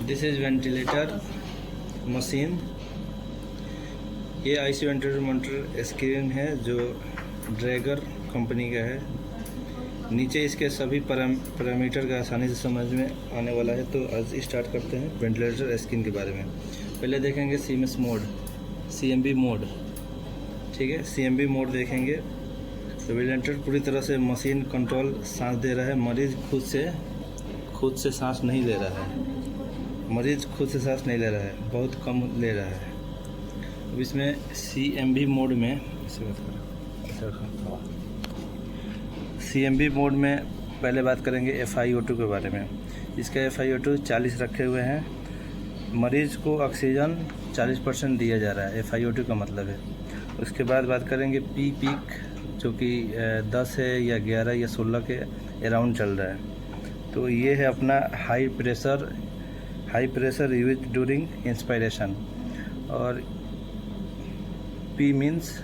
This is ventilator machine. ये IC ventilator monitor screen है जो ड्रैगर कंपनी का है। नीचे इसके सभी पैरामीटर का आसानी से समझ में आने वाला है। तो आज स्टार्ट करते हैं वेंटिलेटर स्क्रीन के बारे में। पहले देखेंगे CMB मोड, ठीक है। CMB मोड देखेंगे तो वेंटिलेटर पूरी तरह से मशीन कंट्रोल सांस दे रहा है। मरीज़ खुद से सांस नहीं ले रहा है। मरीज़ खुद से सांस नहीं ले रहा है, बहुत कम ले रहा है। अब इसमें CMB मोड में CMB मोड में पहले बात करेंगे FiO2 के बारे में। इसका FiO2 40 रखे हुए हैं। मरीज़ को ऑक्सीजन 40% दिया जा रहा है, FiO2 का मतलब है। उसके बाद बात करेंगे पीक जो कि 10 है या 11 या 16 के अराउंड चल रहा है। तो ये है अपना high pressure use during inspiration. और P मीन्स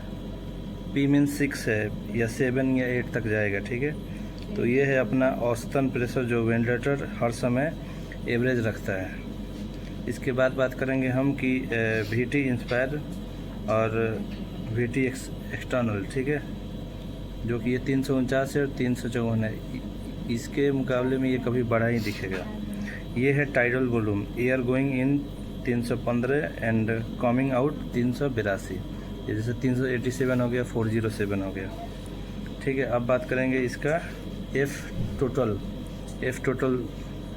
6 है या 7 या 8 तक जाएगा, ठीक है। तो ये है अपना औसतन प्रेशर जो वेंटिलेटर हर समय एवरेज रखता है। इसके बाद बात करेंगे हम कि VT इंस्पायर और VT एक्सटर्नल, ठीक है, जो कि ये 349 है और 354 है। इसके मुकाबले में ये कभी बड़ा ही दिखेगा। ये है tidal volume, air going in 315 and coming out 382। ये जैसे 387 हो गया, 407 हो गया, ठीक है। अब बात करेंगे इसका F टोटल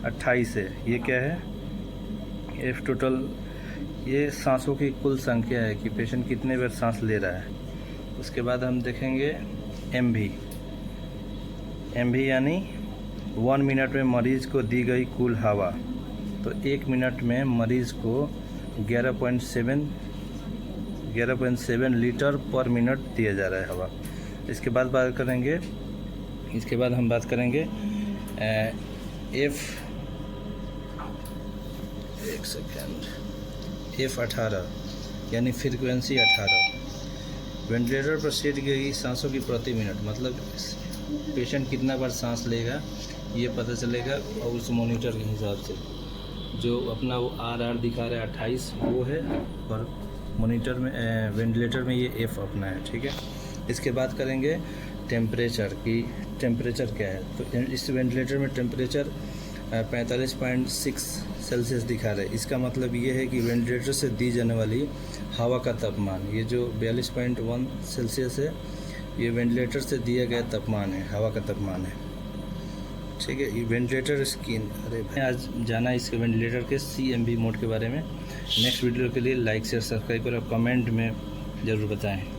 28 है। ये क्या है? F टोटल ये सांसों की कुल संख्या है कि पेशेंट कितने बार सांस ले रहा है। उसके बाद हम देखेंगे MV यानी 1 मिनट में मरीज़ को दी गई कुल हवा। तो 1 मिनट में मरीज़ को 11.7 लीटर पर मिनट दिया जा रहा है हवा। इसके बाद हम बात करेंगे F18 यानी फ्रीक्वेंसी 18। वेंटिलेटर पर सेट गई सांसों की प्रति मिनट, मतलब पेशेंट कितना बार सांस लेगा ये पता चलेगा। और उस मॉनिटर के हिसाब से जो अपना वो RR दिखा रहा है 28 वो है, और मॉनिटर में वेंटिलेटर में ये F अपना है, ठीक है। इसके बाद करेंगे टेम्परेचर की टेम्परेचर क्या है। तो इस वेंटिलेटर में टेम्परेचर 45.6 सेल्सियस दिखा रहा है। इसका मतलब ये है कि वेंटिलेटर से दी जाने वाली हवा का तापमान, ये जो 42.1 सेल्सियस है, ये वेंटिलेटर से दिया गया तापमान है, हवा का तापमान है, ठीक है। ये वेंटिलेटर स्क्रीन। अरे भाई, आज जाना इसके वेंटिलेटर के CMB मोड के बारे में। नेक्स्ट वीडियो के लिए लाइक शेयर सब्सक्राइब और कमेंट में ज़रूर बताएं।